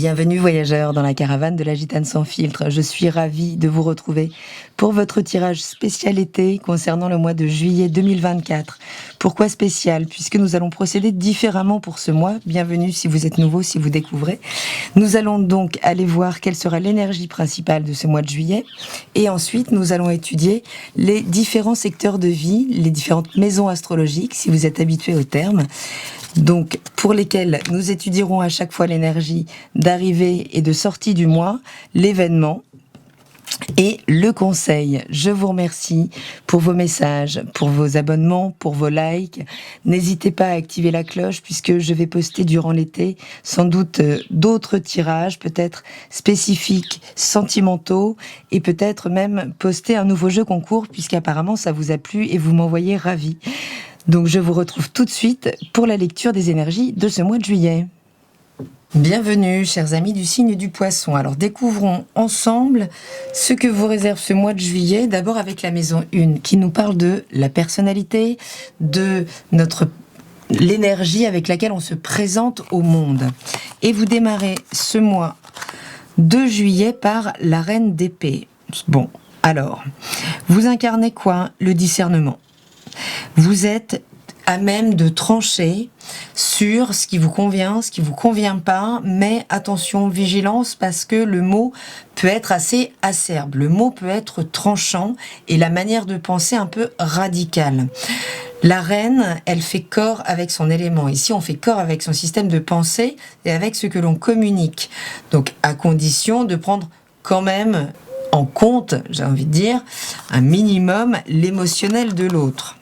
Bienvenue voyageurs dans la caravane de la Gitane sans filtre. Je suis ravie de vous retrouver pour votre tirage spécial été concernant le mois de juillet 2024. Pourquoi spécial? Puisque nous allons procéder différemment pour ce mois. Bienvenue si vous êtes nouveau, si vous découvrez. Nous allons donc aller voir quelle sera l'énergie principale de ce mois de juillet. Et ensuite, nous allons étudier les différents secteurs de vie, les différentes maisons astrologiques, si vous êtes habitué au terme. Donc, pour lesquels nous étudierons à chaque fois l'énergie d'arrivée et de sortie du mois, l'événement et le conseil. Je vous remercie pour vos messages, pour vos abonnements, pour vos likes. N'hésitez pas à activer la cloche puisque je vais poster durant l'été sans doute d'autres tirages, peut-être spécifiques, sentimentaux et peut-être même poster un nouveau jeu concours puisqu'apparemment ça vous a plu et vous m'envoyez ravi. Donc je vous retrouve tout de suite pour la lecture des énergies de ce mois de juillet. Bienvenue, chers amis du signe du Poisson. Alors découvrons ensemble ce que vous réserve ce mois de juillet, d'abord avec la maison 1, qui nous parle de la personnalité, de l'énergie avec laquelle on se présente au monde. Et vous démarrez ce mois de juillet par la reine d'épée. Bon, alors, vous incarnez quoi? Le discernement. Vous êtes à même de trancher sur ce qui vous convient, ce qui vous convient pas, mais attention, vigilance, parce que le mot peut être assez acerbe, le mot peut être tranchant et la manière de penser un peu radicale. La reine, elle fait corps avec son élément. Ici, on fait corps avec son système de pensée et avec ce que l'on communique. Donc, à condition de prendre quand même en compte, j'ai envie de dire, un minimum l'émotionnel de l'autre.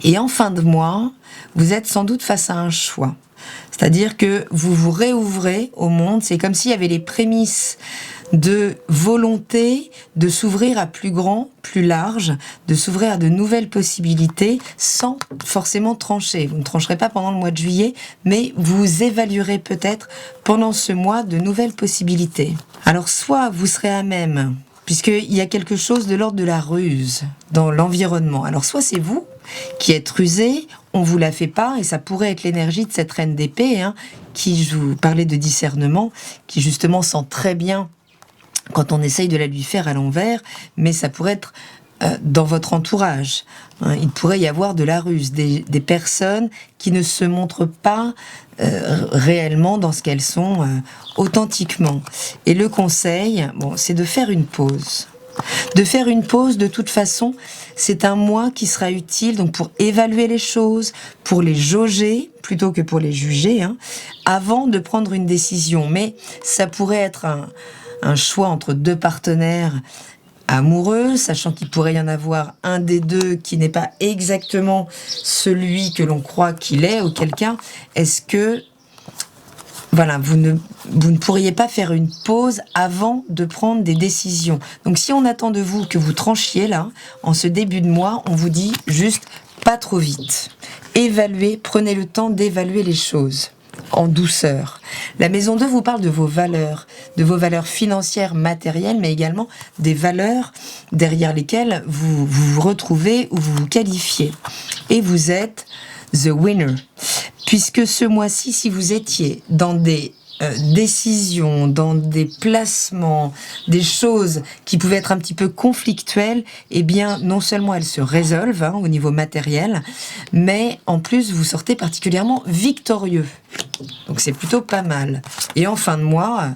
Et en fin de mois, vous êtes sans doute face à un choix. C'est-à-dire que vous vous réouvrez au monde. C'est comme s'il y avait les prémices de volonté de s'ouvrir à plus grand, plus large, de s'ouvrir à de nouvelles possibilités sans forcément trancher. Vous ne trancherez pas pendant le mois de juillet, mais vous évaluerez peut-être pendant ce mois de nouvelles possibilités. Alors soit vous serez à même, puisqu'il y a quelque chose de l'ordre de la ruse dans l'environnement. Alors soit c'est vous qui êtes rusé, on vous la fait pas, et ça pourrait être l'énergie de cette reine d'épée, qui, je vous parlais de discernement, qui justement sent très bien quand on essaye de la lui faire à l'envers, mais ça pourrait être dans votre entourage. Il pourrait y avoir de la ruse, des personnes qui ne se montrent pas réellement dans ce qu'elles sont authentiquement. Et le conseil, c'est de faire une pause. De faire une pause, de toute façon, c'est un mois qui sera utile donc pour évaluer les choses, pour les jauger plutôt que pour les juger, avant de prendre une décision. Mais ça pourrait être un choix entre deux partenaires amoureux, sachant qu'il pourrait y en avoir un des deux qui n'est pas exactement celui que l'on croit qu'il est, auquel cas, est-ce que vous ne pourriez pas faire une pause avant de prendre des décisions. Donc si on attend de vous que vous tranchiez là, en ce début de mois, on vous dit juste pas trop vite. Évaluez, prenez le temps d'évaluer les choses en douceur. La maison 2 vous parle de vos valeurs financières, matérielles, mais également des valeurs derrière lesquelles vous vous retrouvez ou vous vous qualifiez. Et vous êtes the winner. Puisque ce mois-ci, si vous étiez dans des décisions, dans des placements, des choses qui pouvaient être un petit peu conflictuelles, eh bien, non seulement elles se résolvent au niveau matériel, mais en plus, vous sortez particulièrement victorieux. Donc, c'est plutôt pas mal. Et en fin de mois,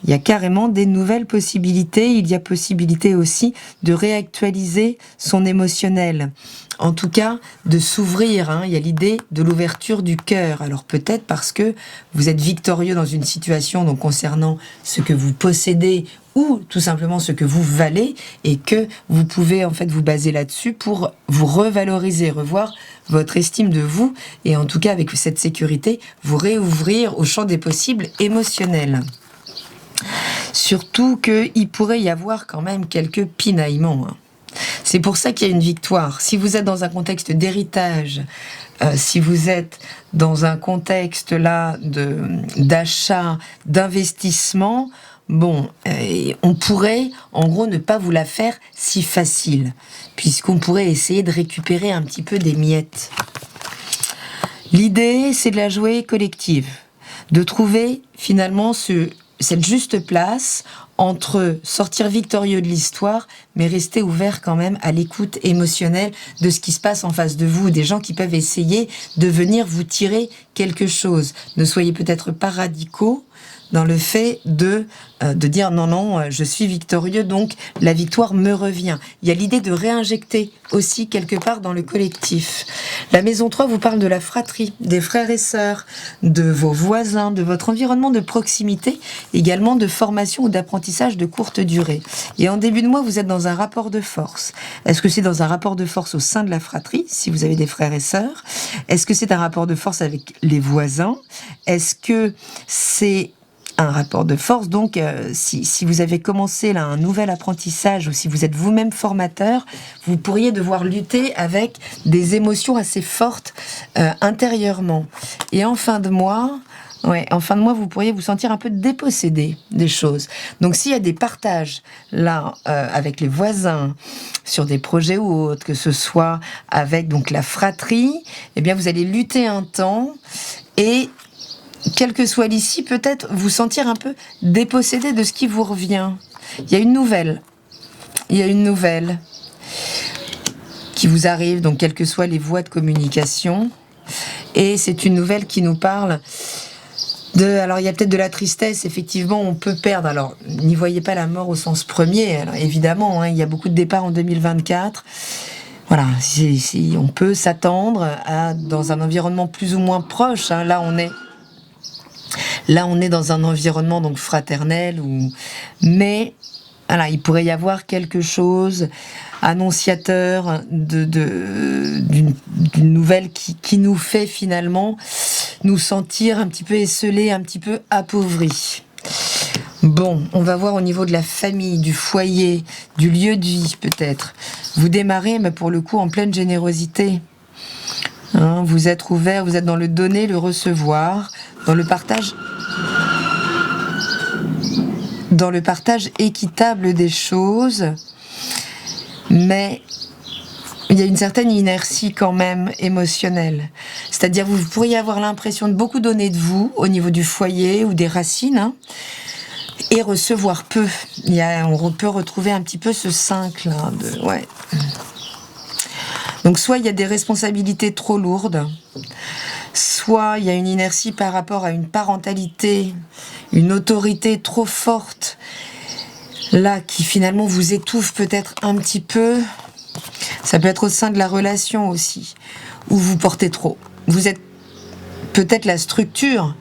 il y a carrément des nouvelles possibilités. Il y a possibilité aussi de réactualiser son émotionnel. En tout cas, de s'ouvrir. Il y a l'idée de l'ouverture du cœur. Alors peut-être parce que vous êtes victorieux dans une situation donc concernant ce que vous possédez ou tout simplement ce que vous valez et que vous pouvez en fait vous baser là-dessus pour vous revaloriser, revoir votre estime de vous et en tout cas avec cette sécurité, vous réouvrir au champ des possibles émotionnels. Surtout qu'il pourrait y avoir quand même quelques pinaillements. C'est pour ça qu'il y a une victoire. Si vous êtes dans un contexte d'héritage, si vous êtes dans un contexte là d'achat, d'investissement, on pourrait en gros ne pas vous la faire si facile, puisqu'on pourrait essayer de récupérer un petit peu des miettes. L'idée, c'est de la jouer collective. de trouver finalement cette juste place entre sortir victorieux de l'histoire, mais rester ouvert quand même à l'écoute émotionnelle de ce qui se passe en face de vous, des gens qui peuvent essayer de venir vous tirer quelque chose. Ne soyez peut-être pas radicaux dans le fait de dire non, je suis victorieux, donc la victoire me revient. Il y a l'idée de réinjecter aussi quelque part dans le collectif. La maison 3 vous parle de la fratrie, des frères et sœurs, de vos voisins, de votre environnement de proximité, également de formation ou d'apprentissage de courte durée. Et en début de mois, vous êtes dans un rapport de force. Est-ce que c'est dans un rapport de force au sein de la fratrie, si vous avez des frères et sœurs? Est-ce que c'est un rapport de force avec les voisins? Est-ce que c'est un rapport de force, donc si vous avez commencé là un nouvel apprentissage ou si vous êtes vous-même formateur, vous pourriez devoir lutter avec des émotions assez fortes intérieurement. Et en fin de mois, vous pourriez vous sentir un peu dépossédé des choses. Donc s'il y a des partages là avec les voisins sur des projets ou autres, que ce soit avec donc la fratrie, eh bien vous allez lutter un temps et quel que soit l'ici, peut-être vous sentir un peu dépossédé de ce qui vous revient. Il y a une nouvelle qui vous arrive, donc quelles que soient les voies de communication. Et c'est une nouvelle qui nous parle alors il y a peut-être de la tristesse, effectivement, on peut perdre. Alors, n'y voyez pas la mort au sens premier. Alors, évidemment, il y a beaucoup de départs en 2024. Voilà, si on peut s'attendre dans un environnement plus ou moins proche. Là, on est dans un environnement donc fraternel, mais voilà, il pourrait y avoir quelque chose annonciateur d'une nouvelle qui nous fait finalement nous sentir un petit peu esselés, un petit peu appauvris. Bon, on va voir au niveau de la famille, du foyer, du lieu de vie peut-être. Vous démarrez, mais pour le coup en pleine générosité. Vous êtes ouvert, vous êtes dans le donner, le recevoir, dans le partage équitable des choses, mais il y a une certaine inertie quand même émotionnelle. C'est-à-dire vous pourriez avoir l'impression de beaucoup donner de vous au niveau du foyer ou des racines, et recevoir peu. On peut retrouver un petit peu ce 5 là. Donc soit il y a des responsabilités trop lourdes, soit il y a une inertie par rapport à une parentalité, une autorité trop forte, là qui finalement vous étouffe peut-être un petit peu. Ça peut être au sein de la relation aussi, où vous portez trop. Vous êtes peut-être la structure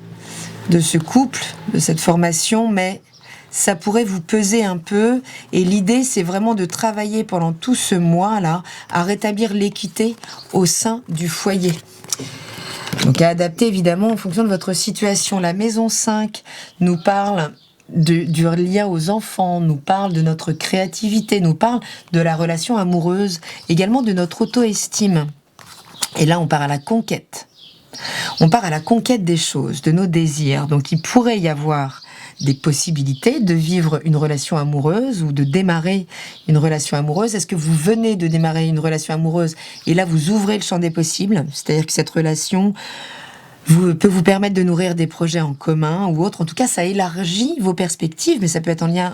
de ce couple, de cette formation, mais ça pourrait vous peser un peu. Et l'idée, c'est vraiment de travailler pendant tout ce mois-là à rétablir l'équité au sein du foyer. Donc à adapter évidemment en fonction de votre situation. La maison 5 nous parle du lien aux enfants, nous parle de notre créativité, nous parle de la relation amoureuse, également de notre auto-estime. Et là, on part à la conquête. On part à la conquête des choses, de nos désirs. Donc il pourrait y avoir des possibilités de vivre une relation amoureuse ou de démarrer une relation amoureuse. Est-ce que vous venez de démarrer une relation amoureuse et là vous ouvrez le champ des possibles, c'est-à-dire que cette relation peut vous permettre de nourrir des projets en commun ou autre. En tout cas, ça élargit vos perspectives, mais ça peut être en lien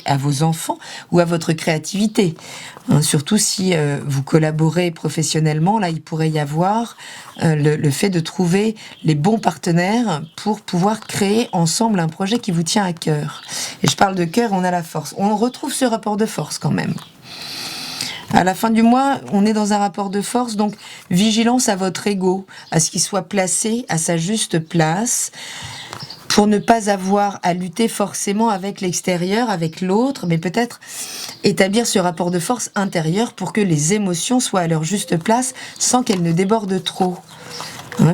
à vos enfants ou à votre créativité. Surtout si vous collaborez professionnellement, là, il pourrait y avoir le fait de trouver les bons partenaires pour pouvoir créer ensemble un projet qui vous tient à cœur. Et je parle de cœur, on a la force. On retrouve ce rapport de force quand même. À la fin du mois, on est dans un rapport de force, donc vigilance à votre ego, à ce qu'il soit placé à sa juste place, pour ne pas avoir à lutter forcément avec l'extérieur, avec l'autre, mais peut-être établir ce rapport de force intérieur pour que les émotions soient à leur juste place sans qu'elles ne débordent trop.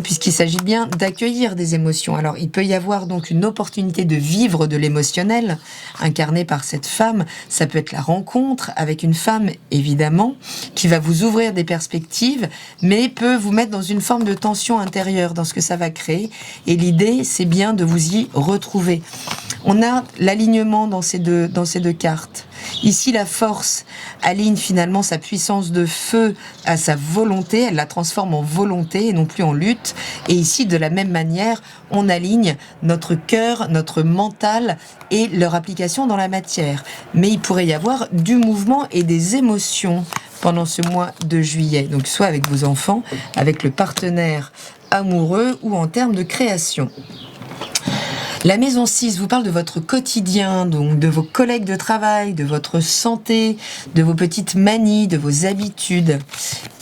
Puisqu'il s'agit bien d'accueillir des émotions. Alors, il peut y avoir donc une opportunité de vivre de l'émotionnel, incarné par cette femme. Ça peut être la rencontre avec une femme, évidemment, qui va vous ouvrir des perspectives, mais peut vous mettre dans une forme de tension intérieure dans ce que ça va créer. Et l'idée, c'est bien de vous y retrouver. On a l'alignement dans ces deux cartes. Ici, la force aligne finalement sa puissance de feu à sa volonté, elle la transforme en volonté et non plus en lutte. Et ici, de la même manière, on aligne notre cœur, notre mental et leur application dans la matière. Mais il pourrait y avoir du mouvement et des émotions pendant ce mois de juillet. Donc soit avec vos enfants, avec le partenaire amoureux ou en termes de création. La maison 6 vous parle de votre quotidien, donc de vos collègues de travail, de votre santé, de vos petites manies, de vos habitudes.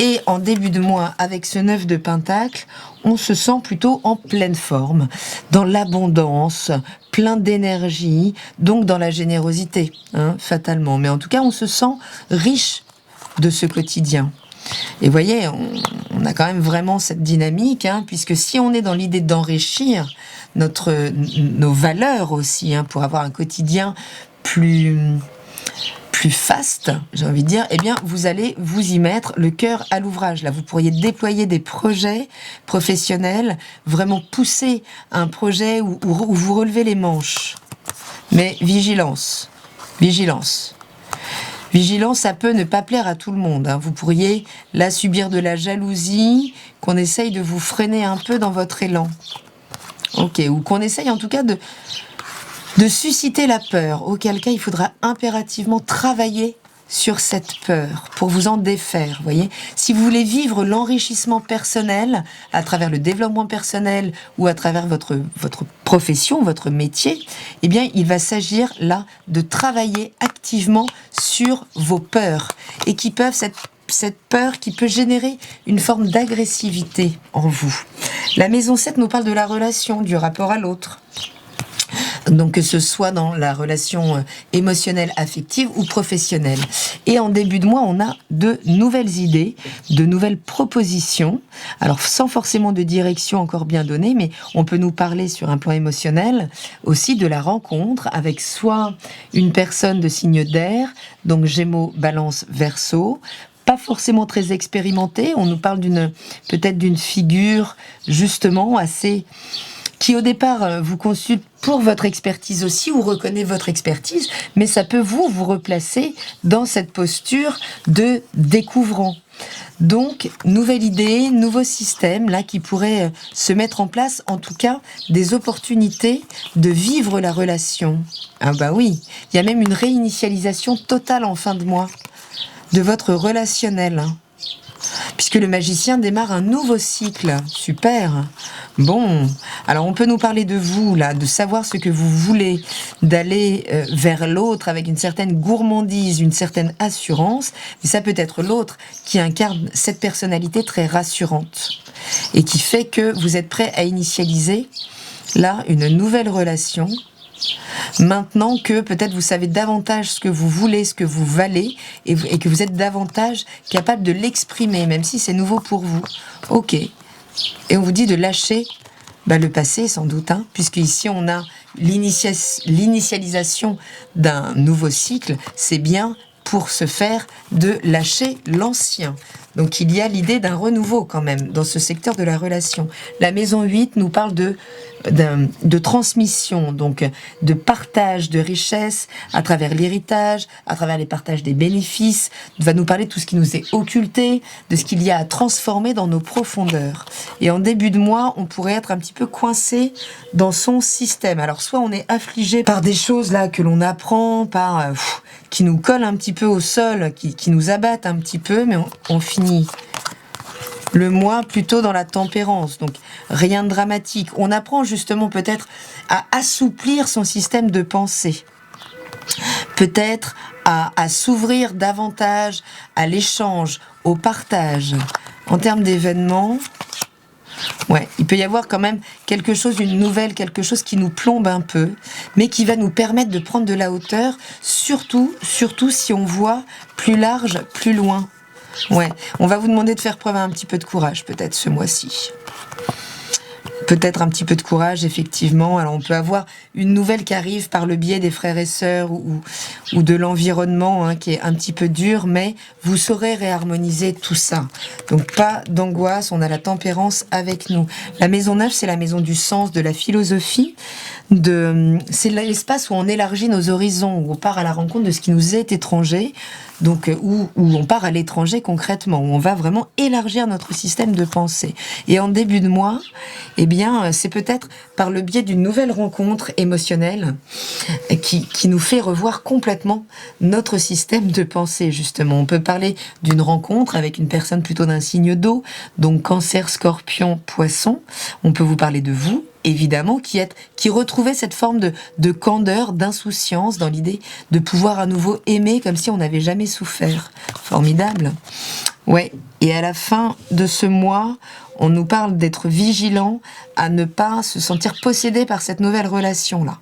Et en début de mois, avec ce 9 de Pentacle, on se sent plutôt en pleine forme, dans l'abondance, plein d'énergie, donc dans la générosité, fatalement. Mais en tout cas, on se sent riche de ce quotidien. Et vous voyez, on a quand même vraiment cette dynamique, puisque si on est dans l'idée d'enrichir nos valeurs aussi, pour avoir un quotidien plus faste, j'ai envie de dire, eh bien, vous allez vous y mettre le cœur à l'ouvrage. Là, vous pourriez déployer des projets professionnels, vraiment pousser un projet où vous relevez les manches. Mais vigilance, vigilance. Vigilance, ça peut ne pas plaire à tout le monde. Vous pourriez, là, subir de la jalousie, qu'on essaye de vous freiner un peu dans votre élan. Ok, ou qu'on essaye en tout cas de susciter la peur, auquel cas il faudra impérativement travailler sur cette peur pour vous en défaire, voyez. Si vous voulez vivre l'enrichissement personnel à travers le développement personnel ou à travers votre profession, votre métier, eh bien, il va s'agir là de travailler activement sur vos peurs et qui peuvent cette peur qui peut générer une forme d'agressivité en vous. La maison 7 nous parle de la relation, du rapport à l'autre. Donc que ce soit dans la relation émotionnelle, affective ou professionnelle. Et en début de mois, on a de nouvelles idées, de nouvelles propositions. Alors sans forcément de direction encore bien donnée, mais on peut nous parler sur un plan émotionnel aussi de la rencontre avec soit une personne de signe d'air, donc Gémeaux, Balance, Verseau, pas forcément très expérimentée. On nous parle peut-être d'une figure justement assez qui au départ vous consulte pour votre expertise aussi, ou reconnaît votre expertise, mais ça peut vous replacer dans cette posture de découvrant. Donc, nouvelle idée, nouveau système, là, qui pourrait se mettre en place, en tout cas, des opportunités de vivre la relation. Ah bah oui, il y a même une réinitialisation totale en fin de mois de votre relationnel. Puisque le magicien démarre un nouveau cycle. Super. Bon, alors on peut nous parler de vous, là, de savoir ce que vous voulez, d'aller vers l'autre avec une certaine gourmandise, une certaine assurance, mais ça peut être l'autre qui incarne cette personnalité très rassurante et qui fait que vous êtes prêt à initialiser, là, une nouvelle relation. Maintenant que peut-être vous savez davantage ce que vous voulez, ce que vous valez, et que vous êtes davantage capable de l'exprimer, même si c'est nouveau pour vous. Ok. Et on vous dit de lâcher le passé, sans doute, puisque ici on a l'initialisation d'un nouveau cycle, c'est bien pour se faire de lâcher l'ancien. Donc il y a l'idée d'un renouveau quand même dans ce secteur de la relation. La maison 8 nous parle de transmission, donc de partage de richesses à travers l'héritage, à travers les partages des bénéfices, va nous parler de tout ce qui nous est occulté, de ce qu'il y a à transformer dans nos profondeurs. Et en début de mois, on pourrait être un petit peu coincé dans son système. Alors soit on est affligé par des choses là que l'on apprend, qui nous collent un petit peu au sol, qui nous abattent un petit peu, mais on finit le mois plutôt dans la tempérance, donc rien de dramatique. On apprend justement peut-être à assouplir son système de pensée, peut-être à s'ouvrir davantage à l'échange, au partage. En termes d'événements, il peut y avoir quand même quelque chose qui nous plombe un peu, mais qui va nous permettre de prendre de la hauteur, surtout si on voit plus large, plus loin. On va vous demander de faire preuve un petit peu de courage, peut-être, ce mois-ci. peut-être un petit peu de courage, effectivement. Alors, on peut avoir une nouvelle qui arrive par le biais des frères et sœurs ou de l'environnement, hein, qui est un petit peu dur, mais vous saurez réharmoniser tout ça. Donc, pas d'angoisse, on a la tempérance avec nous. La maison 9, c'est la maison du sens, de la philosophie. C'est l'espace où on élargit nos horizons, où on part à la rencontre de ce qui nous est étranger, donc où on part à l'étranger concrètement, où on va vraiment élargir notre système de pensée. Et en début de mois, eh bien, c'est peut-être par le biais d'une nouvelle rencontre émotionnelle qui nous fait revoir complètement notre système de pensée, justement. On peut parler d'une rencontre avec une personne plutôt d'un signe d'eau, donc Cancer, Scorpion, Poisson. On peut vous parler de vous, évidemment, qui retrouvait cette forme de candeur, d'insouciance, dans l'idée de pouvoir à nouveau aimer comme si on n'avait jamais souffert. Formidable. Ouais. Et à la fin de ce mois, on nous parle d'être vigilant à ne pas se sentir possédé par cette nouvelle relation-là.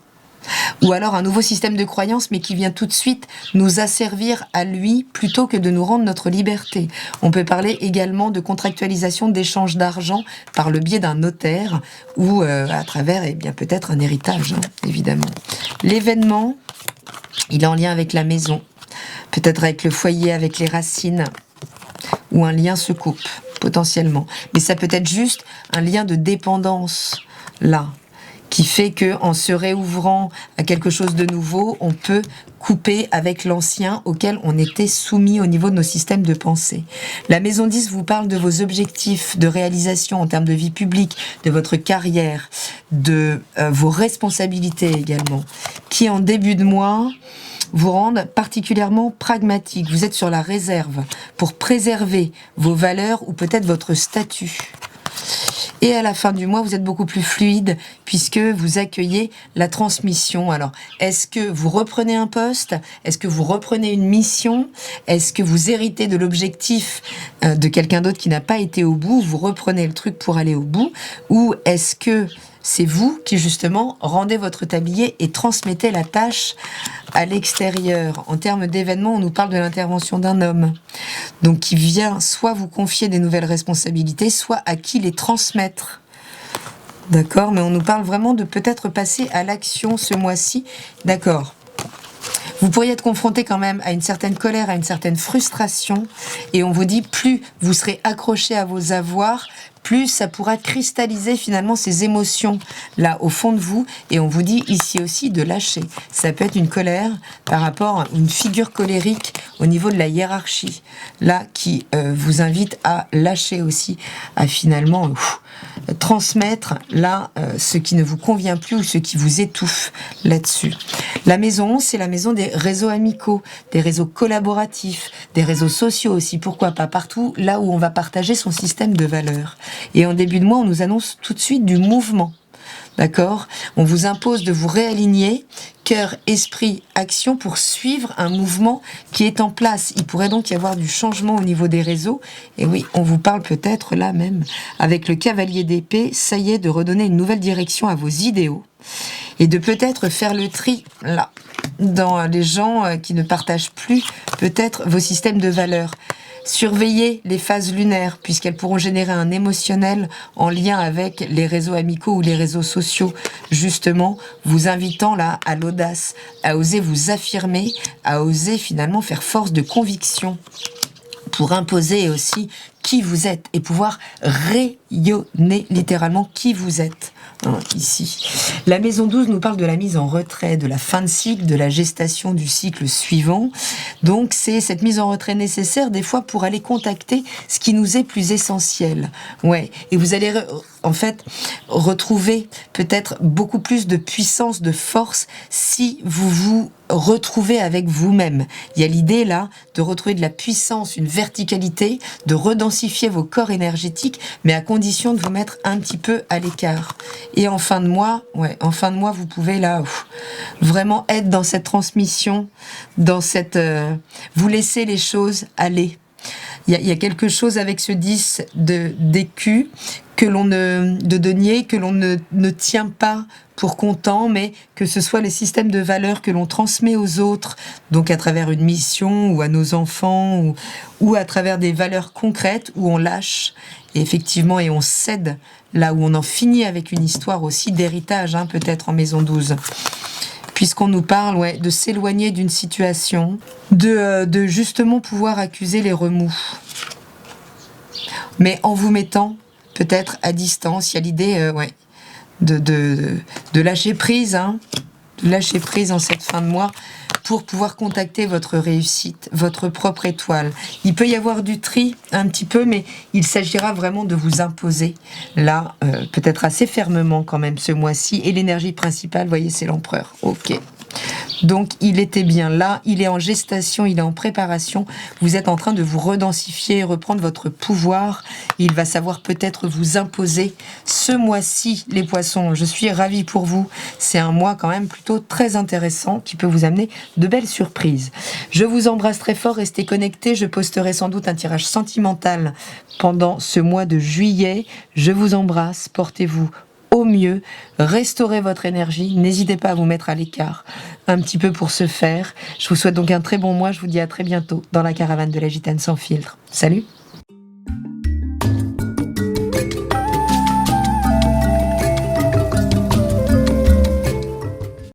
Ou alors un nouveau système de croyance, mais qui vient tout de suite nous asservir à lui plutôt que de nous rendre notre liberté. On peut parler également de contractualisation d'échange d'argent par le biais d'un notaire ou à travers, eh bien, peut-être un héritage, hein, évidemment. L'événement, il est en lien avec la maison, peut-être avec le foyer, avec les racines, ou un lien se coupe, potentiellement. Mais ça peut être juste un lien de dépendance, là, qui fait que en se réouvrant à quelque chose de nouveau, on peut couper avec l'ancien auquel on était soumis au niveau de nos systèmes de pensée. La maison 10 vous parle de vos objectifs de réalisation en termes de vie publique, de votre carrière, de vos responsabilités également, qui en début de mois vous rendent particulièrement pragmatique. Vous êtes sur la réserve pour préserver vos valeurs ou peut-être votre statut. Et à la fin du mois, vous êtes beaucoup plus fluide puisque vous accueillez la transmission. Alors, est-ce que vous reprenez un poste? Est-ce que vous reprenez une mission? Est-ce que vous héritez de l'objectif de quelqu'un d'autre qui n'a pas été au bout? Vous reprenez le truc pour aller au bout? Ou est-ce que c'est vous qui, justement, rendez votre tablier et transmettez la tâche à l'extérieur? En termes d'événements, on nous parle de l'intervention d'un homme. Donc, qui vient soit vous confier des nouvelles responsabilités, soit à qui les transmettre. D'accord? Mais on nous parle vraiment de peut-être passer à l'action ce mois-ci. D'accord. Vous pourriez être confronté quand même à une certaine colère, à une certaine frustration. Et on vous dit, plus vous serez accroché à vos avoirs, plus ça pourra cristalliser finalement ces émotions là au fond de vous. Et on vous dit ici aussi de lâcher. Ça peut être une colère par rapport à une figure colérique au niveau de la hiérarchie, là qui vous invite à lâcher aussi, à finalement transmettre là ce qui ne vous convient plus ou ce qui vous étouffe là-dessus. La maison, c'est la maison des réseaux amicaux, des réseaux collaboratifs, des réseaux sociaux aussi, pourquoi pas, partout là où on va partager son système de valeurs. Et en début de mois, on nous annonce tout de suite du mouvement. D'accord? On vous impose de vous réaligner, cœur, esprit, action, pour suivre un mouvement qui est en place. Il pourrait donc y avoir du changement au niveau des réseaux. Et oui, on vous parle peut-être là même, avec le cavalier d'épée, ça y est, de redonner une nouvelle direction à vos idéaux. Et de peut-être faire le tri, là, dans les gens qui ne partagent plus peut-être vos systèmes de valeurs. Surveillez les phases lunaires, puisqu'elles pourront générer un émotionnel en lien avec les réseaux amicaux ou les réseaux sociaux, justement, vous invitant là à l'audace, à oser vous affirmer, à oser finalement faire force de conviction pour imposer aussi qui vous êtes et pouvoir rayonner littéralement qui vous êtes. Ici. La maison 12 nous parle de la mise en retrait, de la fin de cycle, de la gestation du cycle suivant. Donc c'est cette mise en retrait nécessaire des fois pour aller contacter ce qui nous est plus essentiel. Ouais. Et vous allez en fait retrouver peut-être beaucoup plus de puissance, de force si vous vous retrouvez avec vous-même. Il y a l'idée là de retrouver de la puissance, une verticalité, de redensifier vos corps énergétiques, mais à condition de vous mettre un petit peu à l'écart. Et en fin de mois, vous pouvez là vraiment être dans cette transmission, dans cette vous laissez les choses aller. Il y a quelque chose avec ce 10 d'écu de deniers que l'on ne tient pas pour comptant, mais que ce soit les systèmes de valeurs que l'on transmet aux autres, donc à travers une mission ou à nos enfants, ou à travers des valeurs concrètes où on lâche, et effectivement, et on cède, là où on en finit avec une histoire aussi d'héritage, hein, peut-être en maison 12. Puisqu'on nous parle de s'éloigner d'une situation, de justement pouvoir accuser les remous. Mais en vous mettant peut-être à distance, il y a l'idée de lâcher prise, hein, de lâcher prise en cette fin de mois pour pouvoir contacter votre réussite, votre propre étoile. Il peut y avoir du tri un petit peu, mais il s'agira vraiment de vous imposer, là, peut-être assez fermement quand même ce mois-ci. Et l'énergie principale, vous voyez, c'est l'empereur. Ok. Donc il était bien là, il est en gestation, il est en préparation, vous êtes en train de vous redensifier, reprendre votre pouvoir, il va savoir peut-être vous imposer ce mois-ci, les poissons. Je suis ravie pour vous, c'est un mois quand même plutôt très intéressant qui peut vous amener de belles surprises. Je vous embrasse très fort, restez connectés, je posterai sans doute un tirage sentimental pendant ce mois de juillet. Je vous embrasse, portez-vous au mieux, restaurez votre énergie, n'hésitez pas à vous mettre à l'écart un petit peu pour ce faire. Je vous souhaite donc un très bon mois, je vous dis à très bientôt dans la caravane de la Gitane sans filtre. Salut!